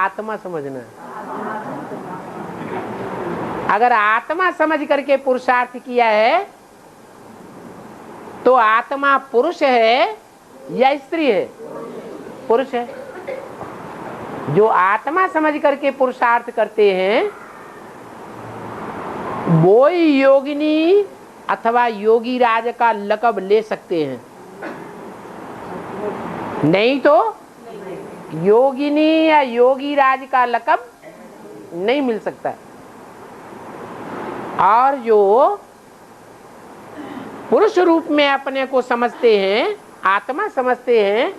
आत्मा समझना। अगर आत्मा समझ करके पुरुषार्थ किया है तो आत्मा पुरुष है या स्त्री है? पुरुष है। जो आत्मा समझ करके पुरुषार्थ करते हैं वो ही योगिनी अथवा योगी राज का लक़ब ले सकते हैं, नहीं तो योगिनी या योगी राज का लक़ब नहीं मिल सकता। और जो पुरुष रूप में अपने को समझते हैं, आत्मा समझते हैं,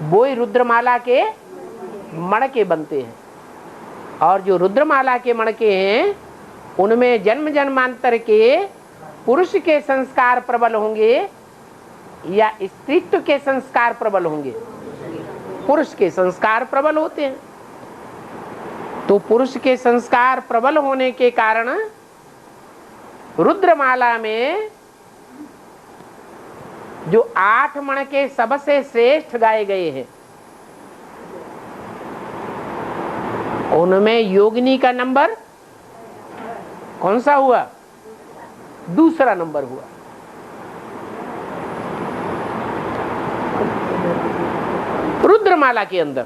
वो ही रुद्रमाला के मणके बनते हैं। और जो रुद्रमाला के मणके हैं उनमें जन्म जन्मांतर के पुरुष के संस्कार प्रबल होंगे या स्त्रीत्व के संस्कार प्रबल होंगे? पुरुष के संस्कार प्रबल होते हैं। तो पुरुष के संस्कार प्रबल होने के कारण रुद्रमाला में जो 8 मणके सबसे श्रेष्ठ गाए गए हैं उनमें योगिनी का नंबर कौन सा हुआ? दूसरा नंबर हुआ। रुद्रमाला के अंदर,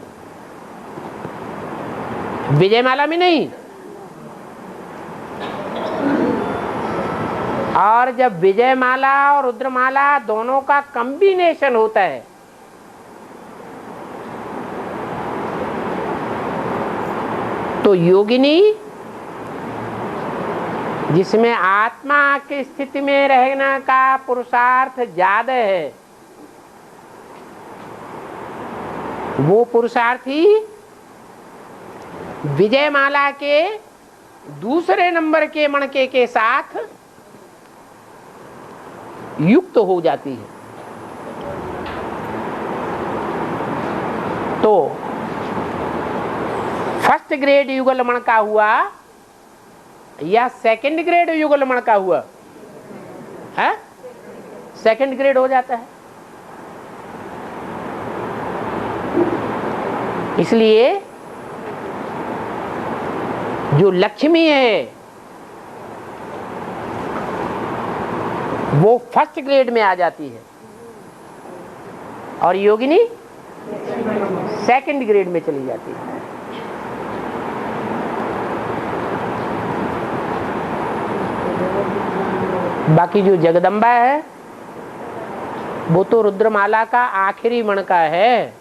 विजयमाला में नहीं। और जब विजयमाला और रुद्रमाला दोनों का कॉम्बिनेशन होता है तो योगिनी, जिसमें आत्मा की स्थिति में रहने का पुरुषार्थ ज्यादा है, वो पुरुषार्थी विजयमाला के दूसरे नंबर के मणके के साथ युक्त हो जाती है। तो फर्स्ट ग्रेड युगल मणका हुआ या सेकंड ग्रेड युगल मणका हुआ? है सेकंड ग्रेड हो जाता है। इसलिए जो लक्ष्मी है वो फर्स्ट ग्रेड में आ जाती है और योगिनी सेकंड ग्रेड में चली जाती है। बाकी जो जगदम्बा है वो तो रुद्रमाला का आखिरी मणका है।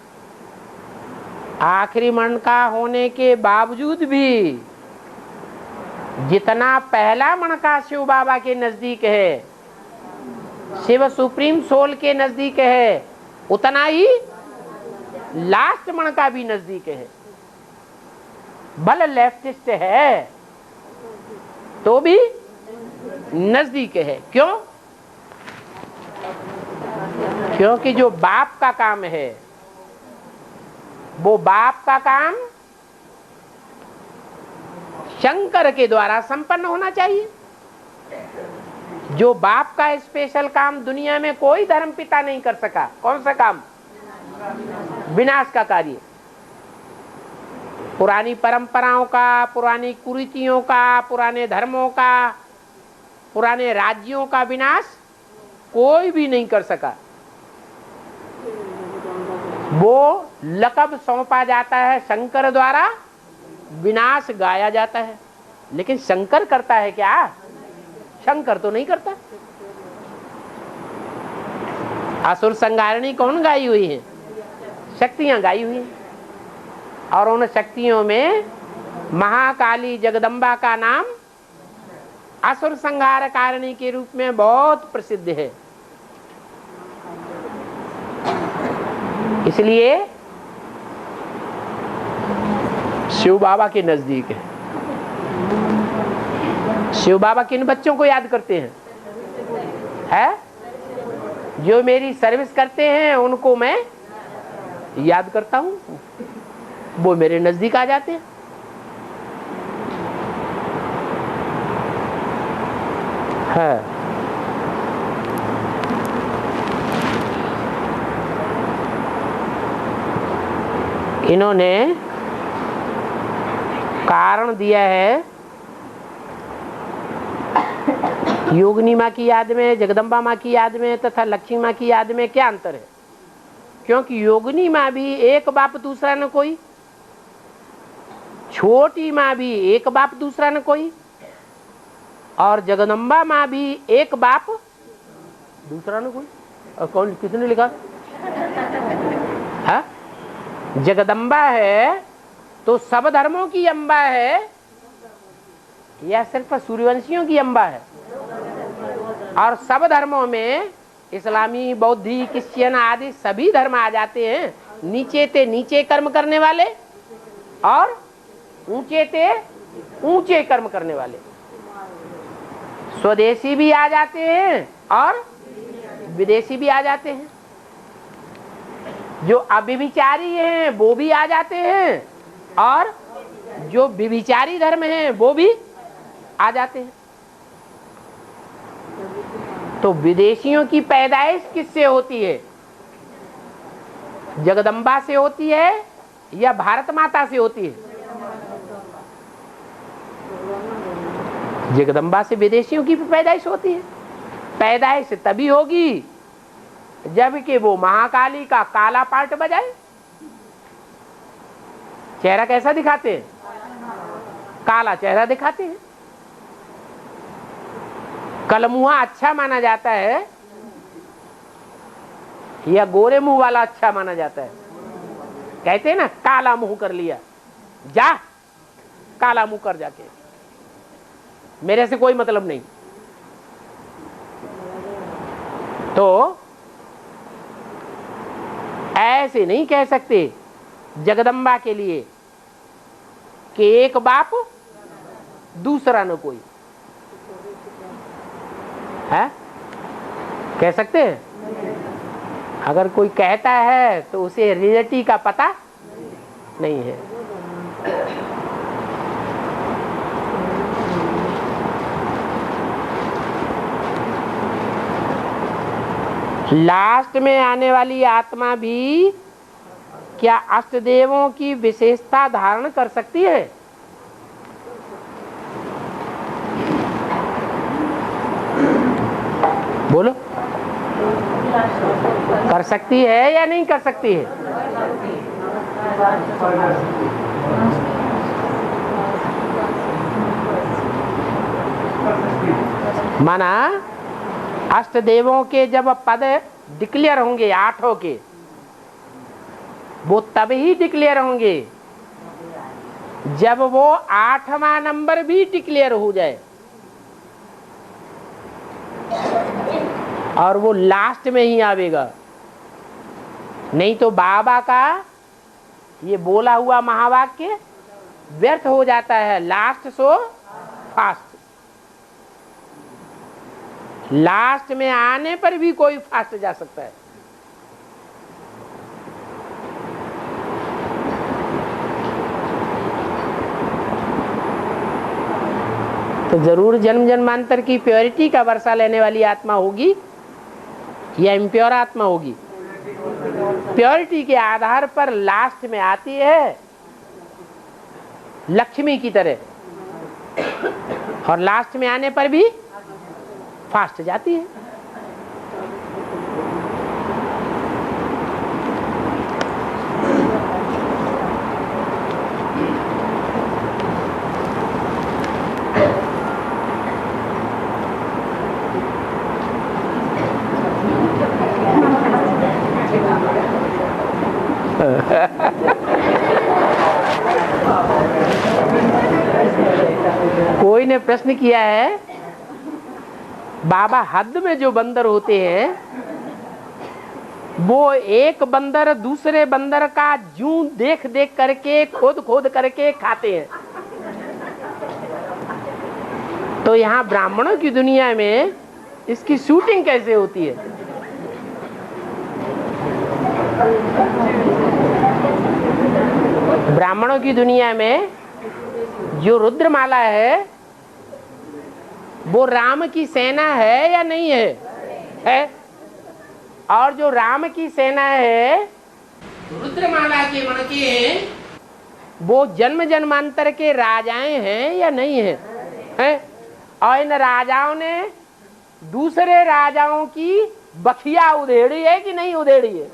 आखिरी मणका होने के बावजूद भी जितना पहला मणका शिव बाबा के नजदीक है, शिव सुप्रीम सोल के नजदीक है, उतना ही लास्ट मणका भी नजदीक है। भले लेफ्टिस्ट है तो भी नजदीक है। क्यों? क्योंकि जो बाप का काम है वो बाप का काम शंकर के द्वारा संपन्न होना चाहिए। जो बाप का स्पेशल काम दुनिया में कोई धर्मपिता नहीं कर सका। कौन सा काम? विनाश का कार्य। पुरानी परंपराओं का, पुरानी कुरीतियों का, पुराने धर्मों का, पुराने राज्यों का विनाश कोई भी नहीं कर सका। वो लक़ब सौंपा जाता है शंकर द्वारा, विनाश गाया जाता है। लेकिन शंकर करता है क्या? शंकर तो नहीं करता। असुर संहारिणी कौन गाई हुई है? शक्तियां गाई हुई हैं। और उन शक्तियों में महाकाली जगदम्बा का नाम असुर संहार कारिणी के रूप में बहुत प्रसिद्ध है। इसलिए शिव बाबा के नजदीक है। शिव बाबा किन बच्चों को याद करते हैं? जो मेरी सर्विस करते हैं उनको मैं याद करता हूं, वो मेरे नजदीक आ जाते हैं। इन्होंने कारण दिया है योगिनी माँ की याद में, जगदम्बा माँ की याद में तथा लक्ष्मी माँ की याद में क्या अंतर है? क्योंकि योगिनी माँ भी एक बाप दूसरा न कोई, छोटी माँ भी एक बाप दूसरा न कोई, और जगदम्बा माँ भी एक बाप दूसरा न कोई। और कौन, किसने लिखा? हा? जगदम्बा है तो सब धर्मों की अम्बा है या सिर्फ सूर्यवंशियों की अम्बा है? और सब धर्मों में इस्लामी, बौद्धी, क्रिश्चियन आदि सभी धर्म आ जाते हैं। नीचे ते नीचे कर्म करने वाले और ऊंचे ते ऊंचे कर्म करने वाले। स्वदेशी भी आ जाते हैं और विदेशी भी आ जाते हैं। जो अव्यभिचारी हैं वो भी आ जाते हैं और जो व्यभिचारी धर्म हैं वो भी आ जाते हैं। तो विदेशियों की पैदाइश किससे होती है? जगदम्बा से होती है या भारत माता से होती है? जगदम्बा से विदेशियों की पैदाइश होती है। पैदाइश तभी होगी जब कि वो महाकाली का काला पार्ट बजाए। चेहरा कैसा दिखाते हैं? काला चेहरा दिखाते हैं। कलमुहा अच्छा माना जाता है या गोरे मुंह वाला अच्छा माना जाता है? कहते हैं ना, काला मुंह कर लिया, जा काला मुंह कर जाके, मेरे से कोई मतलब नहीं। तो ऐसे नहीं कह सकते जगदम्बा के लिए कि एक बाप दूसरा न कोई है। कह सकते हैं? अगर कोई कहता है तो उसे रियलिटी का पता नहीं है। लास्ट में आने वाली आत्मा भी क्या अष्टदेवों की विशेषता धारण कर सकती है? बोलो, कर सकती है या नहीं कर सकती है? माना अष्टदेवों के जब पद डिक्लेयर होंगे, आठों के, वो तब ही डिक्लेयर होंगे जब वो 8वां नंबर भी डिक्लेयर हो जाए, और वो लास्ट में ही आवेगा। नहीं तो बाबा का ये बोला हुआ महावाक्य व्यर्थ हो जाता है। Last so fast. लास्ट में आने पर भी कोई फास्ट जा सकता है। तो जरूर जन्म जन्मांतर की प्योरिटी का वर्षा लेने वाली आत्मा होगी या इम्प्योर आत्मा होगी? प्योरिटी के आधार पर लास्ट में आती है लक्ष्मी की तरह, और लास्ट में आने पर भी फास्ट जाती है। कोई ने प्रश्न किया है, बाबा हद में जो बंदर होते हैं वो एक बंदर दूसरे बंदर का जूं देख देख करके, खोद खोद करके खाते हैं। तो यहाँ ब्राह्मणों की दुनिया में इसकी शूटिंग कैसे होती है? ब्राह्मणों की दुनिया में जो रुद्रमाला है वो राम की सेना है या नहीं है? है। और जो राम की सेना है, रुद्रमाला के मणके वो जन्म जन्मांतर के राजाएं हैं या नहीं है, हैं? और इन राजाओं ने दूसरे राजाओं की बखिया उधेड़ी है कि नहीं उधेड़ी है?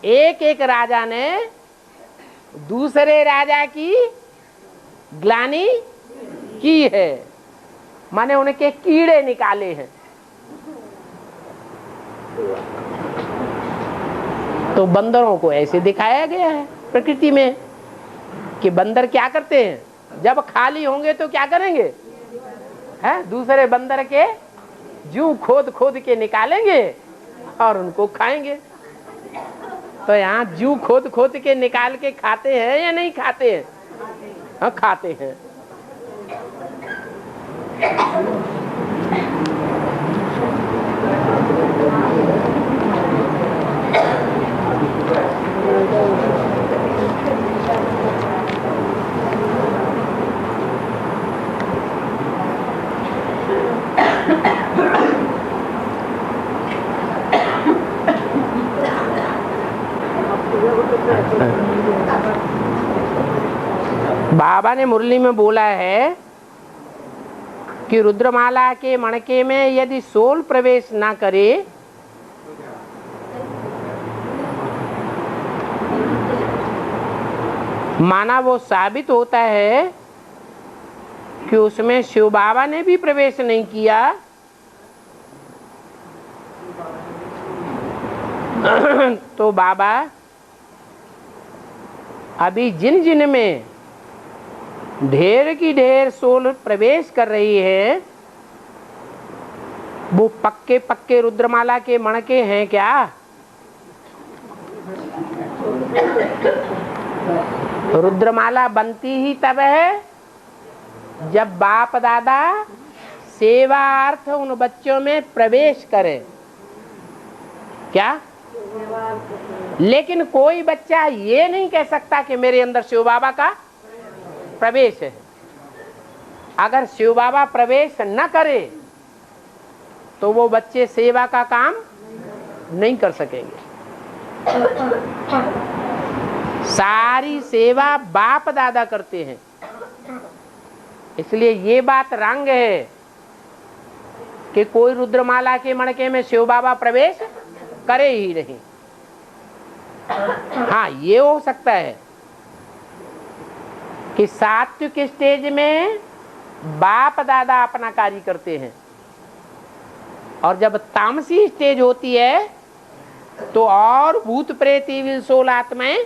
एक एक राजा ने दूसरे राजा की ग्लानि की है, माने उनके कीड़े निकाले हैं। तो बंदरों को ऐसे दिखाया गया है प्रकृति में कि बंदर क्या करते हैं, जब खाली होंगे तो क्या करेंगे, है दूसरे बंदर के जूं खोद खोद के निकालेंगे और उनको खाएंगे। तो यहाँ जूं खोद खोद के निकाल के खाते हैं या नहीं खाते हैं? हाँ, खाते हैं। बाबा ने मुरली में बोला है कि रुद्रमाला के मणके में यदि सोल प्रवेश ना करे माना वो साबित होता है कि उसमें शिव बाबा ने भी प्रवेश नहीं किया। तो बाबा अभी जिन जिन में ढेर की ढेर सोल प्रवेश कर रही है वो पक्के पक्के रुद्रमाला के मणके हैं क्या? रुद्रमाला बनती ही तब है जब बाप दादा सेवार्थ उन बच्चों में प्रवेश करें। क्या? लेकिन कोई बच्चा ये नहीं कह सकता कि मेरे अंदर शिव बाबा का प्रवेश है। अगर शिव बाबा प्रवेश न करे तो वो बच्चे सेवा का काम नहीं कर सकेंगे। सारी सेवा बाप दादा करते हैं, इसलिए ये बात रंग है कि कोई रुद्रमाला के मणके में शिव बाबा प्रवेश करे ही नहीं। हाँ, ये हो सकता है कि सात्विक स्टेज में बाप दादा अपना कार्य करते हैं और जब तामसी स्टेज होती है तो और भूत प्रेत ईविल सोल आत्माएं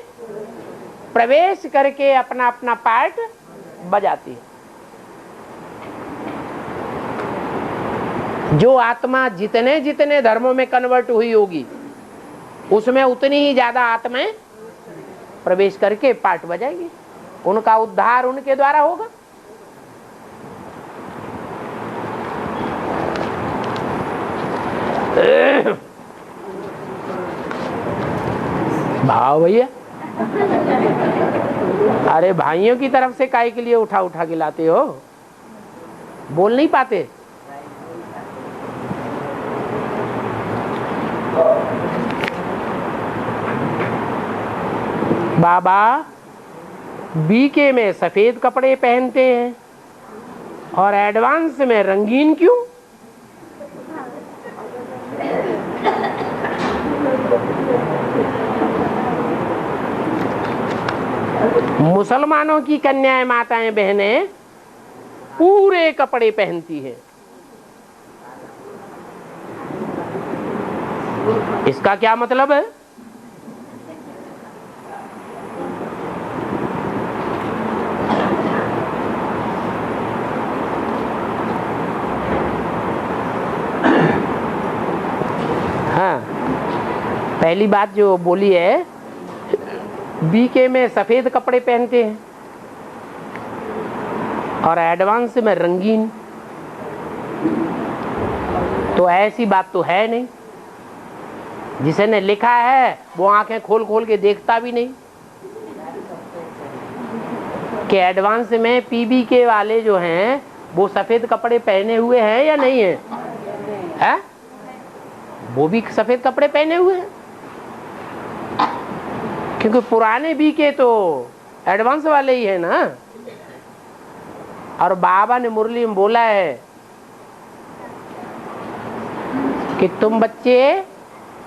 प्रवेश करके अपना अपना पार्ट बजाती है। जो आत्मा जितने जितने धर्मों में कन्वर्ट हुई होगी उसमें उतनी ही ज्यादा आत्माएं प्रवेश करके पार्ट बजाएगी, उनका उद्धार उनके द्वारा होगा। भाव भैया, अरे भाइयों की तरफ से काहे के लिए उठा उठा के लाते हो? बोल नहीं पाते? बाबा बीके में सफेद कपड़े पहनते हैं और एडवांस में रंगीन क्यों? मुसलमानों की कन्याएं माताएं बहनें पूरे कपड़े पहनती हैं। इसका क्या मतलब है? हाँ, पहली बात जो बोली है बीके में सफेद कपड़े पहनते हैं और एडवांस में रंगीन, तो ऐसी बात तो है नहीं। जिसने लिखा है वो आंखें खोल खोल के देखता भी नहीं कि एडवांस में पीबी के वाले जो हैं वो सफेद कपड़े पहने हुए हैं या नहीं है, है? वो भी सफेद कपड़े पहने हुए हैं। क्योंकि पुराने बीके तो एडवांस वाले ही है ना। और बाबा ने मुरली में बोला है कि तुम बच्चे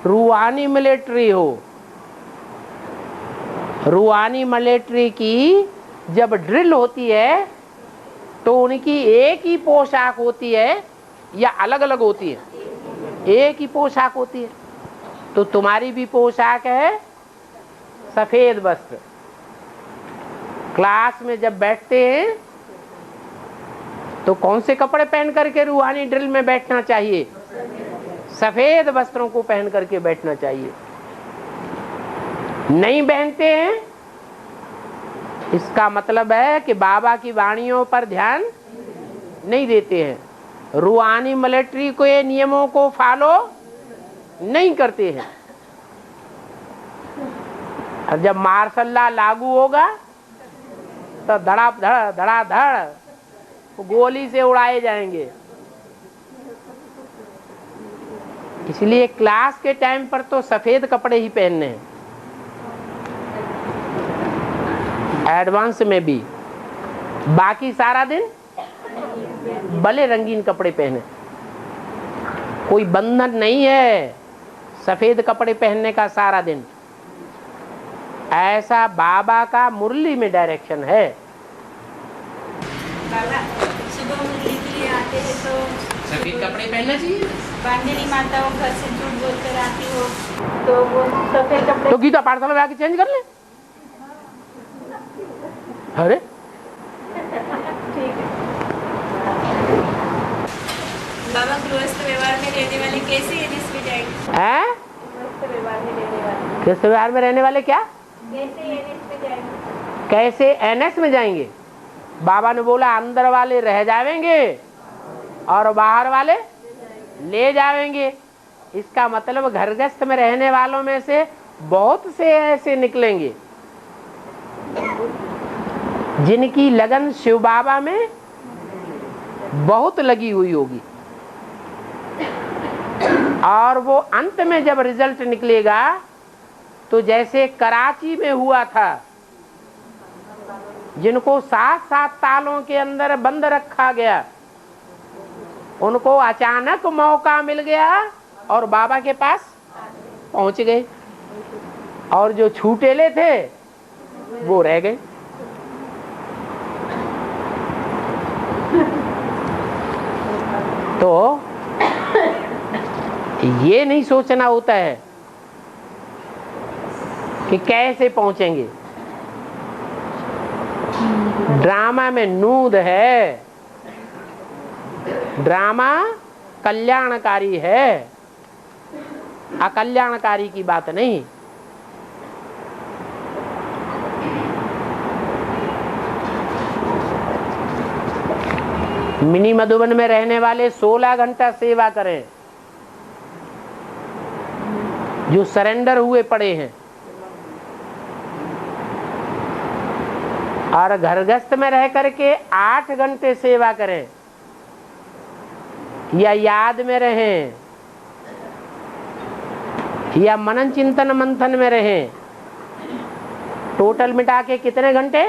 रूहानी मिलिट्री हो। रूहानी मिलिट्री की जब ड्रिल होती है तो उनकी एक ही पोशाक होती है या अलग अलग होती है? एक ही पोशाक होती है। तो तुम्हारी भी पोशाक है सफेद वस्त्र। क्लास में जब बैठते हैं तो कौन से कपड़े पहन करके रूहानी ड्रिल में बैठना चाहिए? सफेद वस्त्रों को पहन करके बैठना चाहिए। नहीं पहनते हैं, इसका मतलब है कि बाबा की वाणियों पर ध्यान नहीं देते हैं, रूहानी मिलिट्री के नियमों को फॉलो नहीं करते हैं। और जब मार्शल लॉ लागू होगा तो धड़ाधड़ गोली से उड़ाए जाएंगे। इसलिए क्लास के टाइम पर तो सफेद कपड़े ही पहनने हैं। एडवांस में भी बाकी सारा दिन भले रंगीन कपड़े पहने, कोई बंधन नहीं है सफेद कपड़े पहनने का सारा दिन। ऐसा बाबा का मुरली में डायरेक्शन है। बाबा सुबह मुरली के लिए आते हैं तो सफेद कपड़े पहनना चाहिए। बांधनी माताओं घर से झूठ बोलकर आती हो तो वो सफेद कपड़े तो गीता पाठशाला में आके चेंज कर ले। अरे ठीक है। बाबा गृहस्थ व्यवहार में रहने वाले कैसे एनएस में जाएंगे? हैं? गृहस्थ व्यवहार में रहने वाले गृहस्थ व्यवहार में रहने वाले क्या? कैसे एनएस में जाएंगे? कैसे एनएस में जाएंगे? बाबा ने बोला अंदर वाले रह जाएंगे और बाहर वाले ले जाएंगे। इसका मतलब घरगस्थ में रहने वालों में से बहुत से ऐसे निकलेंगे जिनकी लगन शिव बाबा में बहुत लगी हुई होगी, और वो अंत में जब रिजल्ट निकलेगा तो जैसे कराची में हुआ था, जिनको 7-7 सालों के अंदर बंद रखा गया, उनको अचानक मौका मिल गया और बाबा के पास पहुंच गए, और जो छूटेले थे वो रह गए। तो ये नहीं सोचना होता है कि कैसे पहुंचेंगे। ड्रामा में नूद है, ड्रामा कल्याणकारी है, अकल्याणकारी की बात नहीं। मिनी मधुबन में रहने वाले 16 घंटा सेवा करें, जो सरेंडर हुए पड़े हैं, और घरगस्थ में रह करके 8 घंटे सेवा करें या याद में रहें या मनन चिंतन मंथन में रहें, टोटल मिटा के कितने घंटे?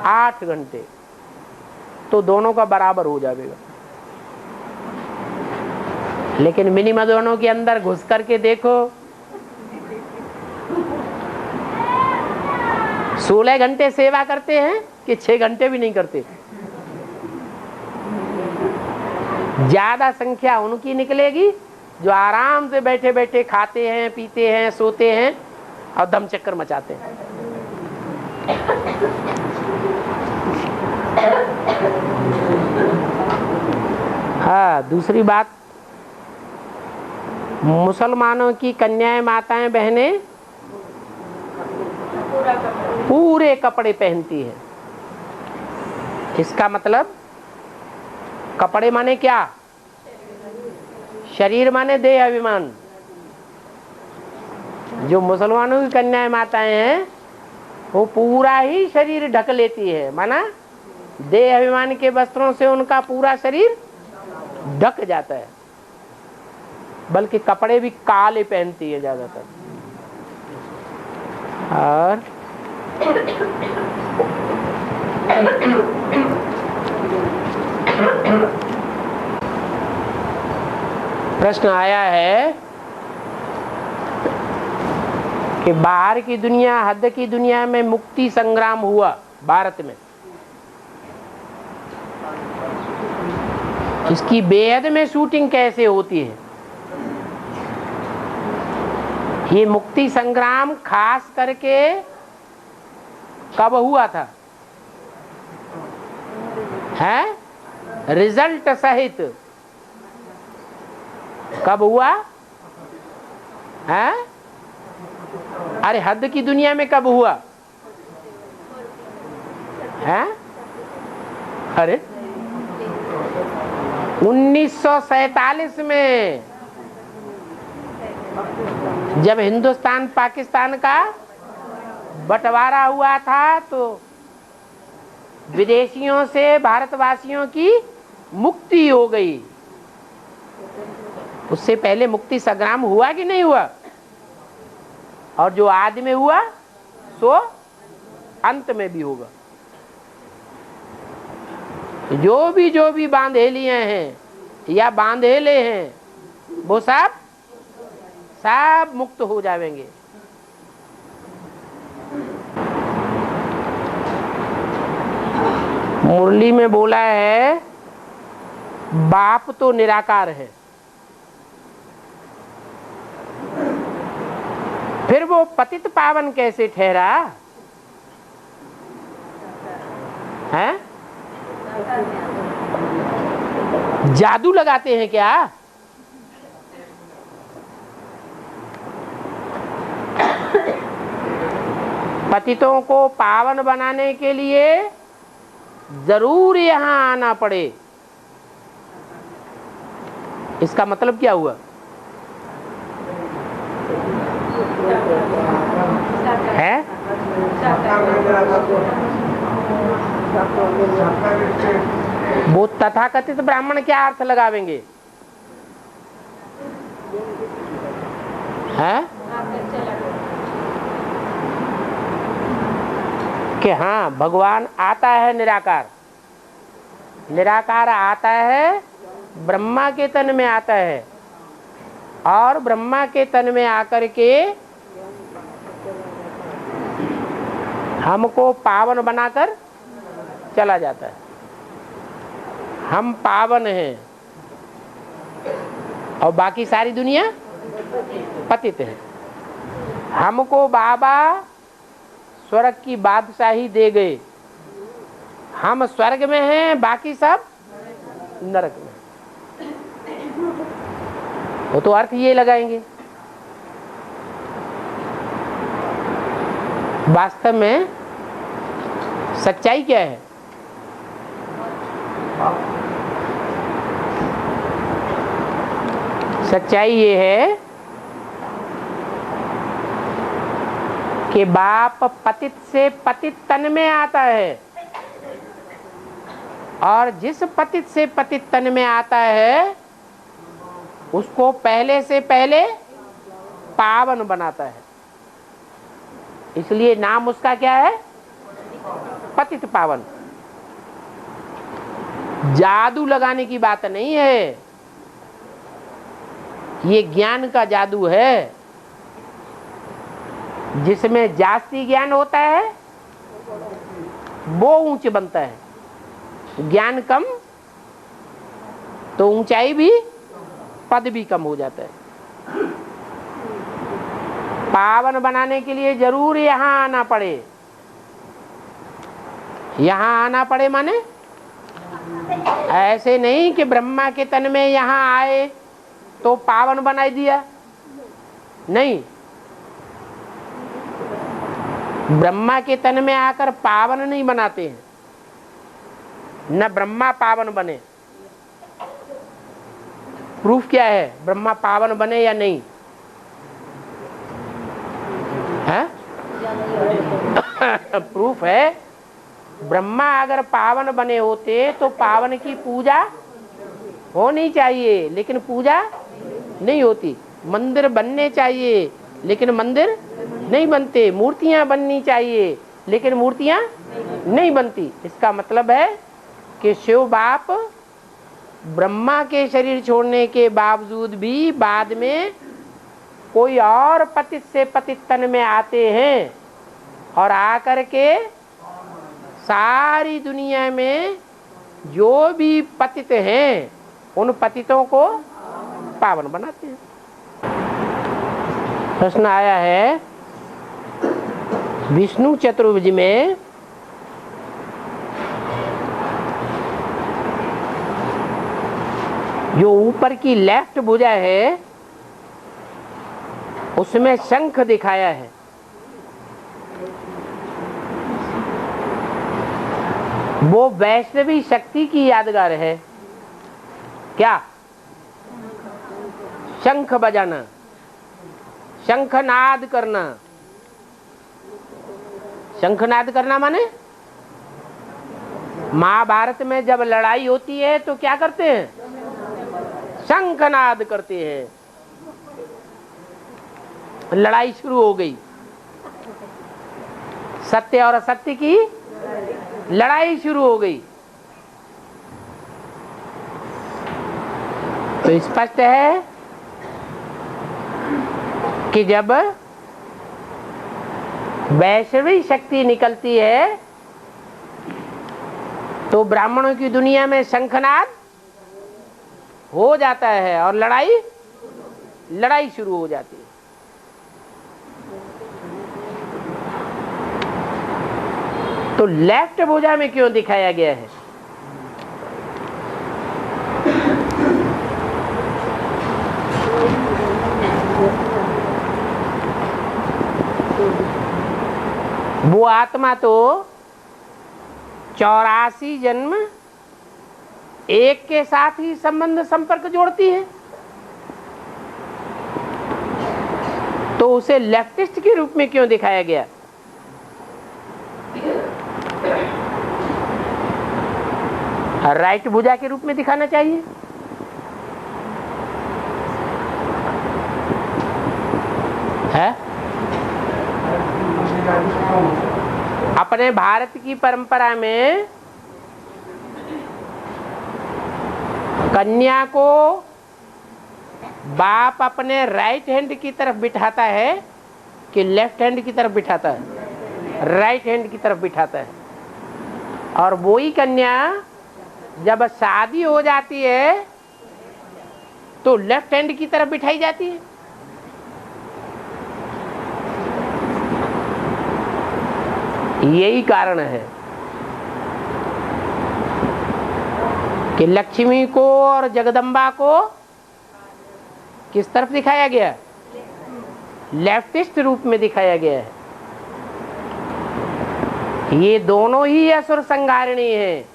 8 घंटे। तो दोनों का बराबर हो जाएगा। लेकिन मिनी मधुबनों के अंदर घुस करके देखो, 16 घंटे सेवा करते हैं कि 6 घंटे भी नहीं करते। ज्यादा संख्या उनकी निकलेगी जो आराम से बैठे बैठे खाते हैं, पीते हैं, सोते हैं और दम चक्कर मचाते हैं। हाँ, दूसरी बात, मुसलमानों की कन्याएं, माताएं, बहनें पूरे कपड़े पहनती हैं। इसका मतलब कपड़े माने क्या? शरीर माने देह अभिमान। जो मुसलमानों की कन्याएं, माताएं हैं वो पूरा ही शरीर ढक लेती है, माना देह अभिमान के वस्त्रों से उनका पूरा शरीर ढक जाता है, बल्कि कपड़े भी काले पहनती है ज्यादातर। और प्रश्न आया है कि बाहर की दुनिया, हद की दुनिया में मुक्ति संग्राम हुआ, भारत में इसकी बेहद में शूटिंग कैसे होती है? ये मुक्ति संग्राम खास करके कब हुआ था? है रिजल्ट सहित कब हुआ है? अरे हद की दुनिया में कब हुआ है? अरे 1947 में जब हिंदुस्तान पाकिस्तान का बंटवारा हुआ था तो विदेशियों से भारतवासियों की मुक्ति हो गई। उससे पहले मुक्ति संग्राम हुआ कि नहीं हुआ? और जो आदि में हुआ सो अंत में भी होगा। जो भी बांधेलिए हैं या बांधेले हैं वो सब मुक्त हो जाएंगे। मुरली में बोला है बाप तो निराकार है, फिर वो पतित पावन कैसे ठहरा है? जादू लगाते हैं क्या? पतितों को पावन बनाने के लिए जरूर यहाँ आना पड़े, इसका मतलब क्या हुआ है? वो तथाकथित ब्राह्मण क्या अर्थ लगावेंगे है कि हाँ भगवान आता है निराकार, निराकार आता है ब्रह्मा के तन में आता है और ब्रह्मा के तन में आकर के हमको पावन बनाकर चला जाता है। हम पावन हैं और बाकी सारी दुनिया पतित है। हमको बाबा स्वर्ग की बादशाही दे गए, हम स्वर्ग में हैं, बाकी सब नरक में। वो तो अर्थ ये लगाएंगे। वास्तव में सच्चाई क्या है? सच्चाई ये है कि बाप पतित से पतित तन में आता है और जिस पतित से पतित तन में आता है उसको पहले से पहले पावन बनाता है। इसलिए नाम उसका क्या है? पतित पावन। जादू लगाने की बात नहीं है, ये ज्ञान का जादू है। जिसमें जास्ती ज्ञान होता है वो ऊंच बनता है, ज्ञान कम तो ऊंचाई भी, पद भी कम हो जाता है। पावन बनाने के लिए जरूर यहाँ आना पड़े। यहाँ आना पड़े माने ऐसे नहीं कि ब्रह्मा के तन में यहाँ आए तो पावन बनाई दिया, नहीं। ब्रह्मा के तन में आकर पावन नहीं बनाते हैं, न ब्रह्मा पावन बने। प्रूफ क्या है ब्रह्मा पावन बने या नहीं है? प्रूफ है ब्रह्मा अगर पावन बने होते तो पावन की पूजा होनी चाहिए, लेकिन पूजा नहीं होती। मंदिर बनने चाहिए लेकिन मंदिर नहीं बनते। मूर्तियां बननी चाहिए लेकिन मूर्तियां नहीं बनती। इसका मतलब है कि शिव बाप ब्रह्मा के शरीर छोड़ने के बावजूद भी बाद में कोई और पतित से पतित तन में आते हैं और आकर के सारी दुनिया में जो भी पतित हैं उन पतितों को पावन बनाते हैं। प्रश्न आया है विष्णु चतुर्भुज में जो ऊपर की लेफ्ट भुजा है उसमें शंख दिखाया है। वो वैष्णवी शक्ति की यादगार है। क्या? शंख बजाना, शंखनाद करना। शंखनाद करना माने महाभारत में जब लड़ाई होती है तो क्या करते हैं? शंखनाद करते हैं। लड़ाई शुरू हो गई, सत्य और असत्य की लड़ाई शुरू हो गई। तो स्पष्ट है कि जब वैश्विक शक्ति निकलती है तो ब्राह्मणों की दुनिया में शंखनाद हो जाता है और लड़ाई शुरू हो जाती है। तो लेफ्ट भुजा में क्यों दिखाया गया है? वो आत्मा तो 84 जन्म एक के साथ ही संबंध संपर्क जोड़ती है, तो उसे लेफ्टिस्ट के रूप में क्यों दिखाया गया? राइट भुजा के रूप में दिखाना चाहिए। है? अपने भारत की परंपरा में कन्या को बाप अपने राइट हैंड की तरफ बिठाता है कि लेफ्ट हैंड की तरफ बिठाता है? राइट हैंड की तरफ बिठाता है। और वही कन्या जब शादी हो जाती है तो लेफ्ट हैंड की तरफ बिठाई जाती है। यही कारण है कि लक्ष्मी को और जगदम्बा को किस तरफ दिखाया गया? लेफ्टिस्ट रूप में दिखाया गया है। ये दोनों ही असुर संहारिणी हैं।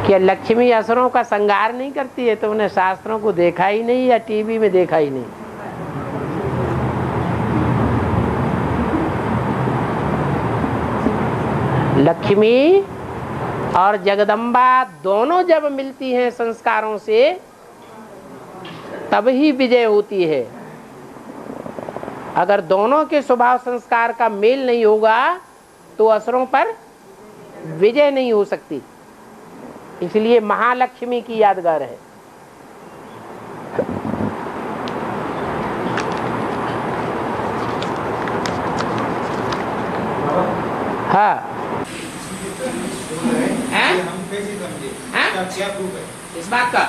क्या लक्ष्मी असुरों का संहार नहीं करती है तो उन्हें शास्त्रों को देखा ही नहीं या टीवी में देखा ही नहीं? लक्ष्मी और जगदम्बा दोनों जब मिलती हैं संस्कारों से तब ही विजय होती है। अगर दोनों के स्वभाव संस्कार का मेल नहीं होगा तो असुरों पर विजय नहीं हो सकती। इसलिए महालक्ष्मी की यादगार है। हाँ, क्या प्रूफ है इस बात का?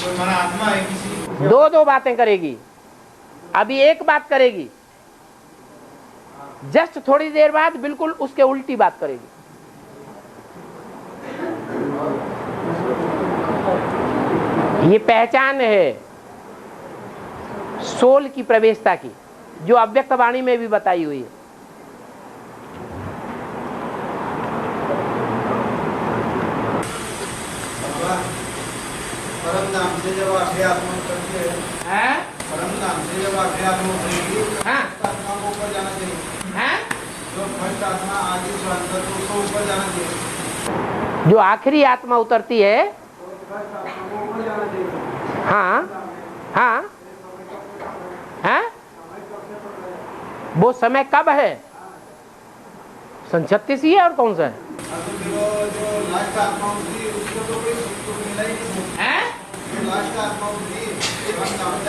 कोई माना आत्मा है किसी दो बातें करेगी। अभी एक बात करेगी, जस्ट थोड़ी देर बाद बिल्कुल उसके उल्टी बात करेगी। ये पहचान है सोल की प्रवेशता की, जो अव्यक्त वाणी में भी बताई हुई है। परम नाम से जब आखिरी आत्मा करती है, परम नाम से जब आखिरी आत्मा करेगी, आत्मा को ऊपर जाना चाहिए। जो फर्स्ट आत्मा आगे जो अंदर तो उसको ऊपर जाना चाहिए। जो आखिरी आत्मा उतरती है, फर्स्ट आत्मा को ऊपर जाना चाहिए। हाँ हाँ हाँ, वो समय कब है? सन 36 ही है, और कौन सा है? तो फिर वो जो लास्ट आत्मा होती है उसको तो कोई सुख मिला ही नहीं। जो लास्ट आत्मा होती है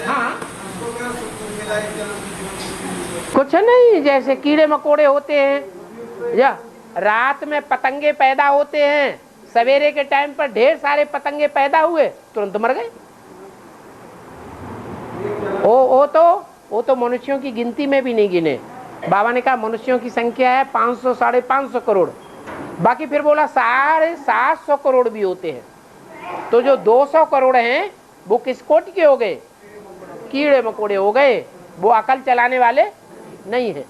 हाँ, उसको क्या सुख मिला है? जन्म कुछ नहीं, जैसे कीड़े मकोड़े होते हैं या रात में पतंगे पैदा होते हैं, सवेरे के टाइम पर ढेर सारे पतंगे पैदा हुए, तुरंत मर गए। वो तो मनुष्यों की गिनती में भी नहीं गिने। बाबा ने कहा मनुष्यों की संख्या है 500 550 करोड़, बाकी फिर बोला 750 करोड़ भी होते हैं। तो जो 200 करोड़ हैं वो किस कोटि के हो गए? कीड़े मकोड़े हो गए, वो अकल चलाने वाले नहीं है।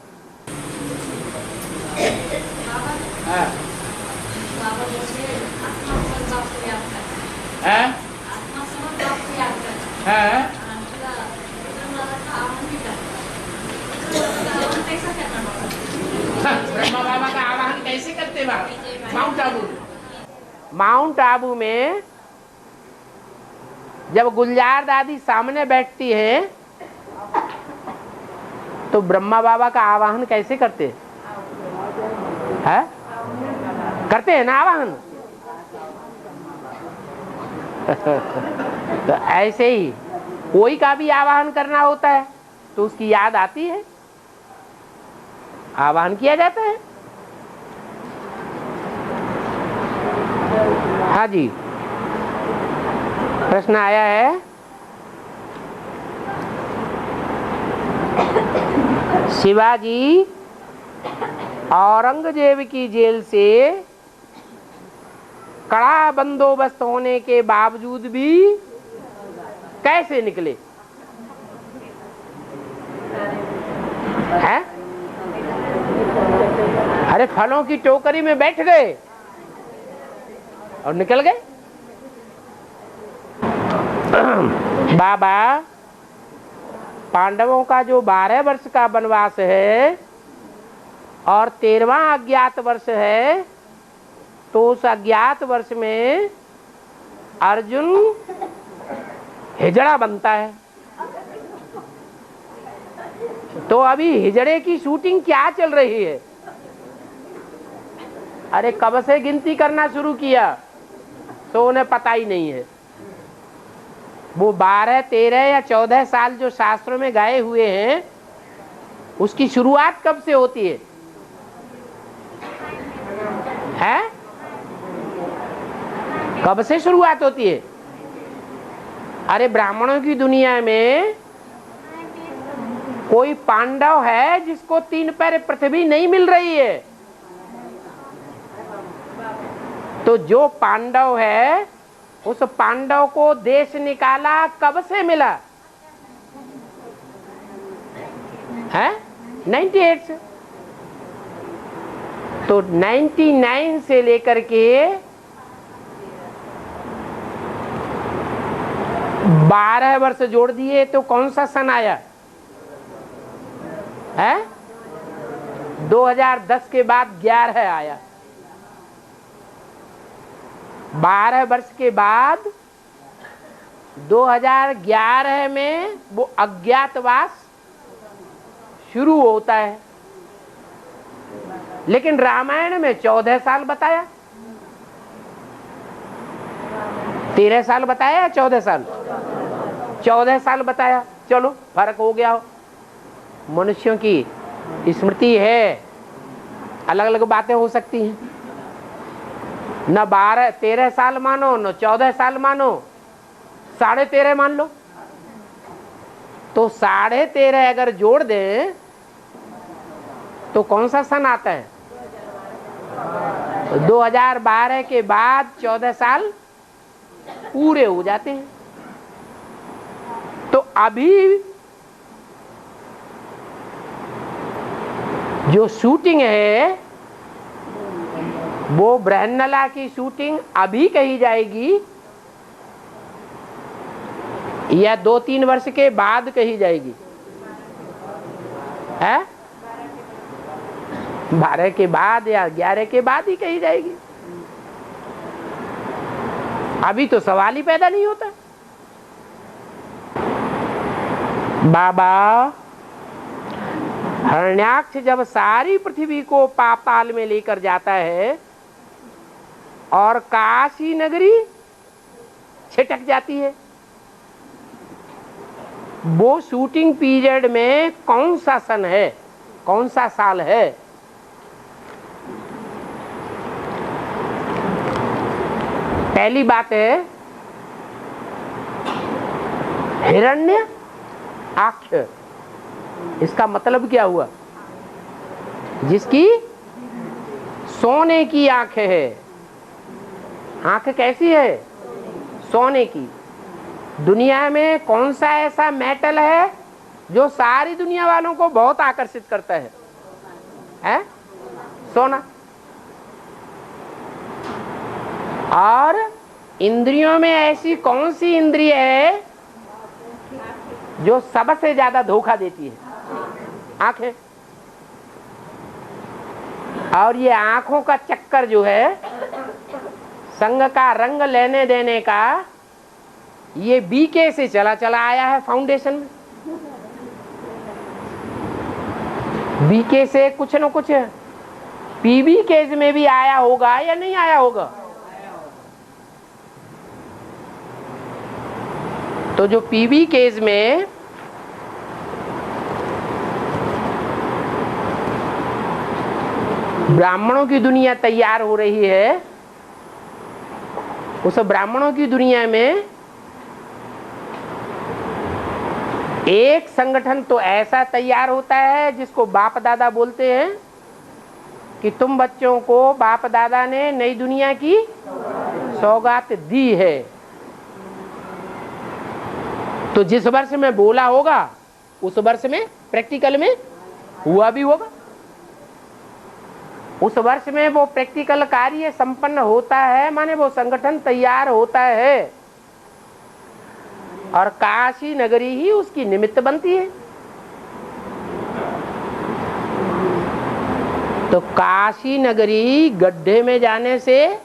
ब्रह्मा बाबा का आवाहन कैसे करते माउंट आबू में जब गुलजार दादी सामने बैठती है तो ब्रह्मा बाबा का आवाहन कैसे करते हैं? करते हैं ना आवाहन। तो ऐसे ही कोई का भी आवाहन करना होता है तो उसकी याद आती है, आवाहन किया जाता है। हाँ जी, प्रश्न आया है। शिवाजी औरंगजेब की जेल से कड़ा बंदोबस्त होने के बावजूद भी कैसे निकले हैं? अरे फलों की टोकरी में बैठ गए और निकल गए। बाबा, पांडवों का जो 12 वर्ष का वनवास है और 13वां अज्ञात वर्ष है, तो उस अज्ञात वर्ष में अर्जुन हिजड़ा बनता है। तो अभी हिजड़े की शूटिंग क्या चल रही है? अरे कब से गिनती करना शुरू किया तो उन्हें पता ही नहीं है। वो 12, 13 या 14 साल जो शास्त्रों में गाए हुए हैं उसकी शुरुआत कब से होती है? हैं? कब से शुरुआत होती है? अरे ब्राह्मणों की दुनिया में कोई पांडव है जिसको 3 पैर पृथ्वी नहीं मिल रही है? तो जो पांडव है उस पांडव को देश निकाला कब से मिला है? 98 से। तो 99 से लेकर के 12 वर्ष जोड़ दिए तो कौन सा सन आया है? 2010 के बाद 11 आया। 12 वर्ष के बाद 2011 में वो अज्ञातवास शुरू होता है। लेकिन रामायण में 14 साल बताया, 13 साल बताया या 14 साल? 14 साल बताया। चलो फर्क हो गया हो, मनुष्यों की स्मृति है, अलग अलग बातें हो सकती हैं। न 12 13 साल मानो, न 14 साल मानो, 13.5 मान लो। तो 13.5 अगर जोड़ दें तो कौन सा सन आता है? 2012 के बाद 14 साल पूरे हो जाते हैं। तो अभी जो शूटिंग है वो ब्रह्मला की शूटिंग अभी कही जाएगी या 2-3 वर्ष के बाद कही जाएगी? है 12 के बाद या 11 के बाद ही कही जाएगी। अभी तो सवाल ही पैदा नहीं होता। बाबा हिरण्याक्ष जब सारी पृथ्वी को पाताल में लेकर जाता है और काशी नगरी छिटक जाती है, वो शूटिंग पीरियड में कौन सा सन है, कौन सा साल है? पहली बात है हिरण्य आक्ष, इसका मतलब क्या हुआ? जिसकी सोने की आंख है। आंख कैसी है? सोने की। दुनिया में कौन सा ऐसा मेटल है जो सारी दुनिया वालों को बहुत आकर्षित करता है? हैं? सोना। और इंद्रियों में ऐसी कौन सी इंद्रिय है जो सबसे ज्यादा धोखा देती है? आंखें। और ये आंखों का चक्कर जो है, संग का रंग लेने देने का, ये बीके से चला चला आया है फाउंडेशन में। बीके से कुछ न कुछ पीबी केस में भी आया होगा या नहीं आया होगा? तो जो पीबी केस में ब्राह्मणों की दुनिया तैयार हो रही है, उस ब्राह्मणों की दुनिया में एक संगठन तो ऐसा तैयार होता है जिसको बाप दादा बोलते हैं कि तुम बच्चों को बाप दादा ने नई दुनिया की सौगात दी है। तो जिस वर्ष में बोला होगा उस वर्ष में प्रैक्टिकल में हुआ भी होगा। उस वर्ष में वो प्रैक्टिकल कार्य संपन्न होता है, माने वो संगठन तैयार होता है और काशी नगरी ही उसकी निमित्त बनती है। तो काशी नगरी गड्ढे में जाने से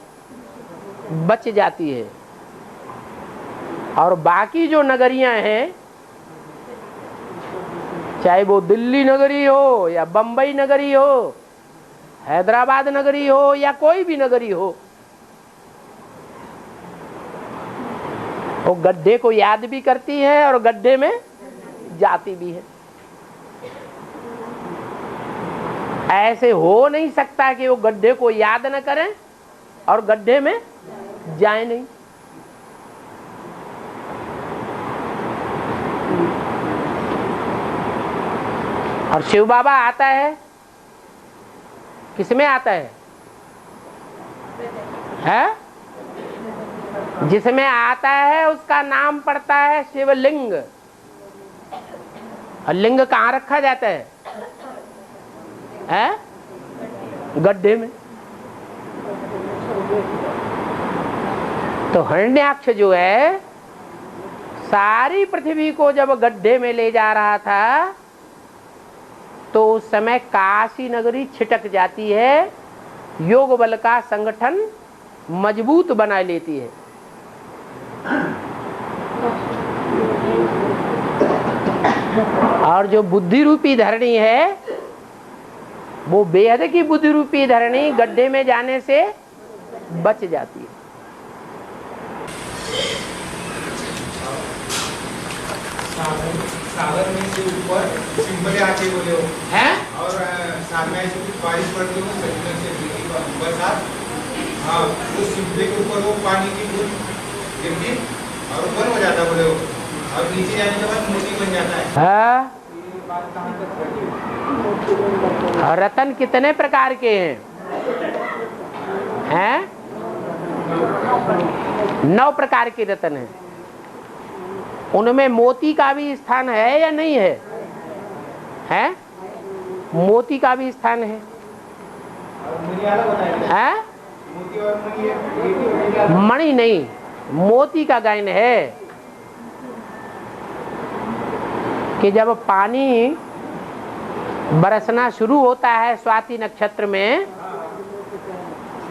बच जाती है और बाकी जो नगरियां हैं, चाहे वो दिल्ली नगरी हो या बंबई नगरी हो, हैदराबाद नगरी हो या कोई भी नगरी हो, वो गड्ढे को याद भी करती है और गड्ढे में जाती भी है। ऐसे हो नहीं सकता कि वो गड्ढे को याद न करें और गड्ढे में जाए नहीं। और शिव बाबा आता है, किसमें आता है? जिसमें आता है उसका नाम पड़ता है शिवलिंग। और लिंग कहाँ रखा जाता है? गड्ढे में। तो हिरण्याक्ष जो है सारी पृथ्वी को जब गड्ढे में ले जा रहा था तो उस समय काशी नगरी छिटक जाती है, योग बल का संगठन मजबूत बना लेती है। और जो बुद्धि रूपी धरणी है वो बेहद की बुद्धि रूपी धरणी गड्ढे में जाने से बच जाती है। सागर में से ऊपर सिंपल आके बोले हो हैं? और सामने से कुछ बारिश पड़ती हो समुद्र से बरसात, हाँ तो सिंपले के ऊपर वो पानी की बूंद गिरती और वो बंद हो जाता बोले हो, और नीचे जाने के बाद मोती बन जाता है। और रतन कितने प्रकार के हैं? 9 प्रकार के रतन हैं। उनमें मोती का भी स्थान है या नहीं है? हैं? मोती का भी स्थान है। हैं? मणि नहीं, मोती का गायन है कि जब पानी बरसना शुरू होता है स्वाति नक्षत्र में,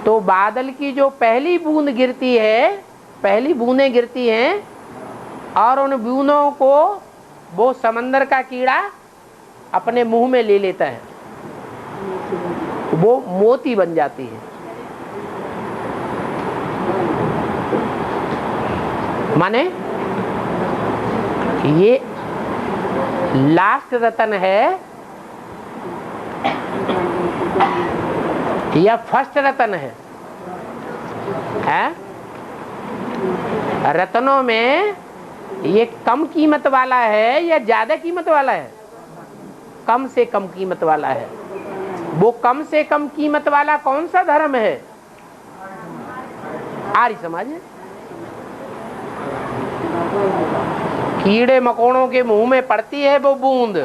तो बादल की जो पहली बूंद गिरती है, पहली बूंदें गिरती हैं और उन बूंदों को वो समंदर का कीड़ा अपने मुंह में ले लेता है, वो मोती बन जाती है। माने ये लास्ट रतन है या फर्स्ट रतन है? रत्नों में ये कम कीमत वाला है या ज्यादा कीमत वाला है? कम से कम कीमत वाला है। वो कम से कम कीमत वाला कौन सा धर्म है? आर्य समाज है। कीड़े मकोड़ों के मुंह में पड़ती है वो बूंद,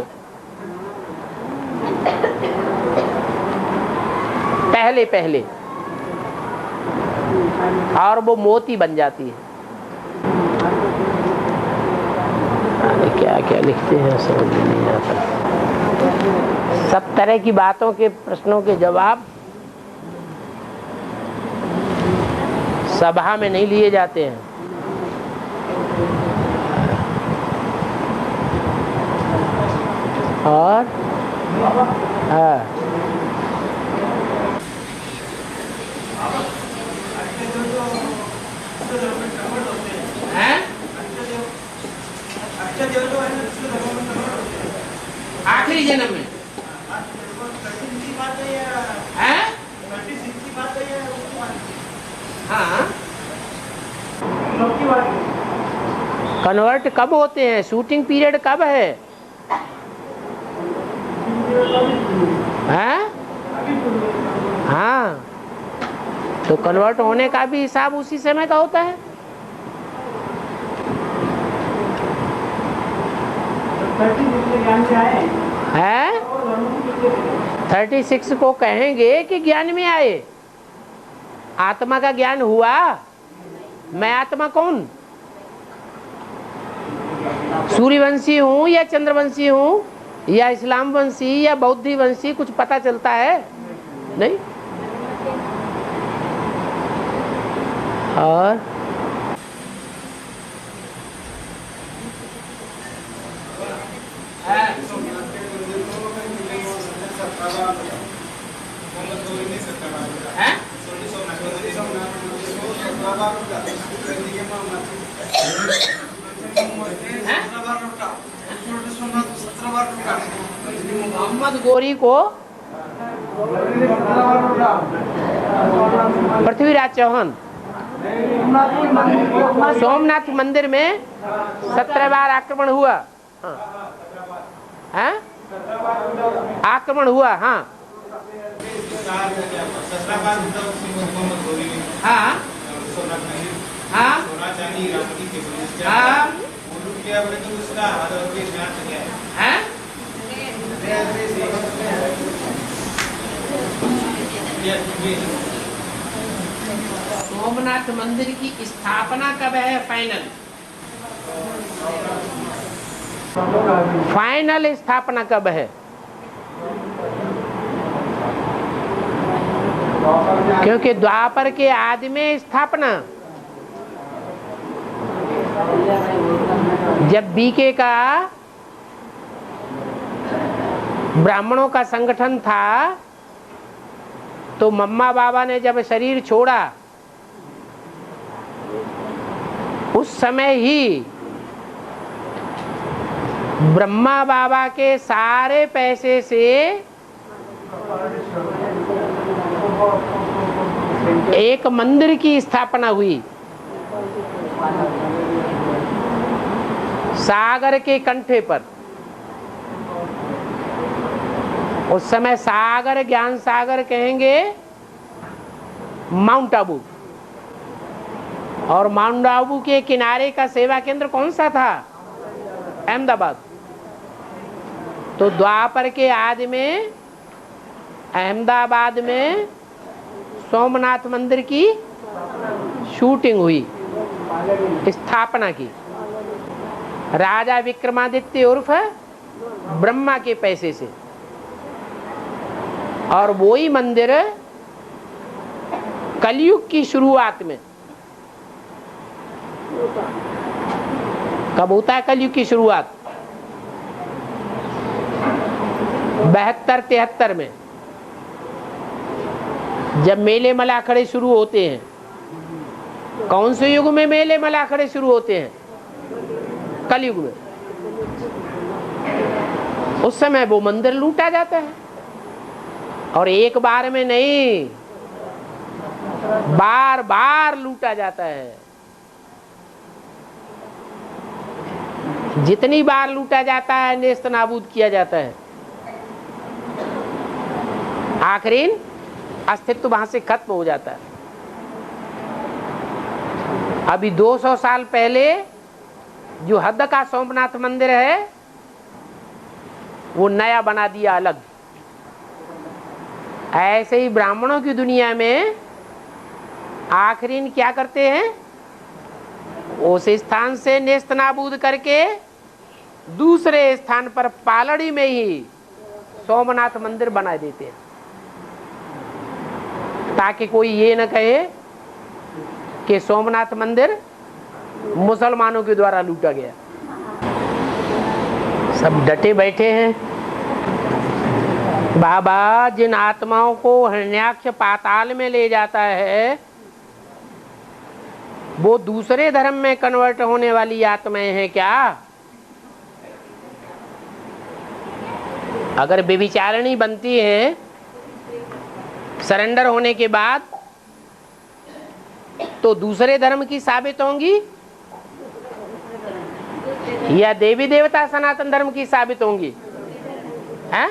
पहले पहले, और वो मोती बन जाती है। क्या क्या लिखते हैं समझ में नहीं आता। सब तरह की बातों के प्रश्नों के जवाब सभा में नहीं लिए जाते हैं। और आखिरी जन्म में हाँ, कन्वर्ट कब होते हैं? शूटिंग पीरियड कब है? हाँ, तो कन्वर्ट होने का भी हिसाब उसी समय का होता है। है 36 को कहेंगे कि ज्ञान में आए। आत्मा का ज्ञान हुआ। मैं आत्मा कौन? सूर्यवंशी हूँ या चंद्रवंशी हूँ या इस्लाम वंशी या बौद्धी वंशी, कुछ पता चलता है? नहीं। और मोहम्मद गोरी को पृथ्वीराज चौहान सोमनाथ मंदिर में 17 बार आक्रमण हुआ। हाँ, आक्रमण हुआ। हाँ हाँ हाँ हाँ, सोमनाथ मंदिर की स्थापना कब है? फाइनल स्थापना कब है? क्योंकि द्वापर के आदि में स्थापना, जब बीके का ब्राह्मणों का संगठन था तो मम्मा बाबा ने जब शरीर छोड़ा उस समय ही ब्रह्मा बाबा के सारे पैसे से एक मंदिर की स्थापना हुई सागर के कंठे पर। उस समय सागर, ज्ञान सागर कहेंगे माउंट आबू, और माउंट आबू के किनारे का सेवा केंद्र कौन सा था? अहमदाबाद। तो द्वापर के आदि में अहमदाबाद में सोमनाथ मंदिर की शूटिंग हुई, स्थापना की, राजा विक्रमादित्य उर्फ ब्रह्मा के पैसे से। और वही मंदिर कलयुग की शुरुआत में, कब होता है कलयुग की शुरुआत? 72-73 में, जब मेले मलाखड़े शुरू होते हैं। कौन से युग में मेले मलाखड़े शुरू होते हैं? कलयुग में। उस समय वो मंदिर लूटा जाता है, और एक बार में नहीं, बार बार लूटा जाता है। जितनी बार लूटा जाता है नेस्त नाबूद किया जाता है, आखिरी अस्तित्व वहां से खत्म हो जाता है। अभी 200 साल पहले जो हद का सोमनाथ मंदिर है वो नया बना दिया अलग। ऐसे ही ब्राह्मणों की दुनिया में आखिरी क्या करते हैं, उस स्थान से नेस्त नाबूद करके दूसरे स्थान पर पालड़ी में ही सोमनाथ मंदिर बना देते हैं, ताकि कोई ये न कहे कि सोमनाथ मंदिर मुसलमानों के द्वारा लूटा गया। सब डटे बैठे हैं। बाबा जिन आत्माओं को हिरण्याक्ष पाताल में ले जाता है वो दूसरे धर्म में कन्वर्ट होने वाली आत्माएं हैं क्या? अगर व्यभिचारिणी बनती है सरेंडर होने के बाद तो दूसरे धर्म की साबित होंगी या देवी देवता सनातन धर्म की साबित होंगी? हैं?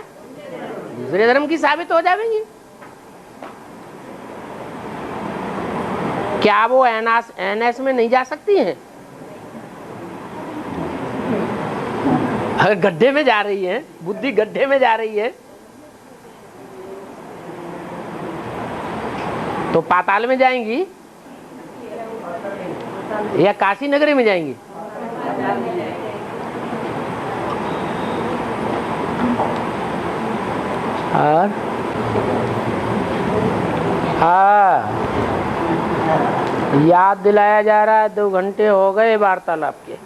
दूसरे धर्म की साबित हो जाएंगी। क्या वो एनएस में नहीं जा सकती हैं? अगर गड्ढे में जा रही है, बुद्धि गड्ढे में जा रही है, तो पाताल में जाएंगी या काशी नगरी में जाएंगी? और हाँ, याद दिलाया जा रहा है 2 घंटे हो गए वार्तालाप के।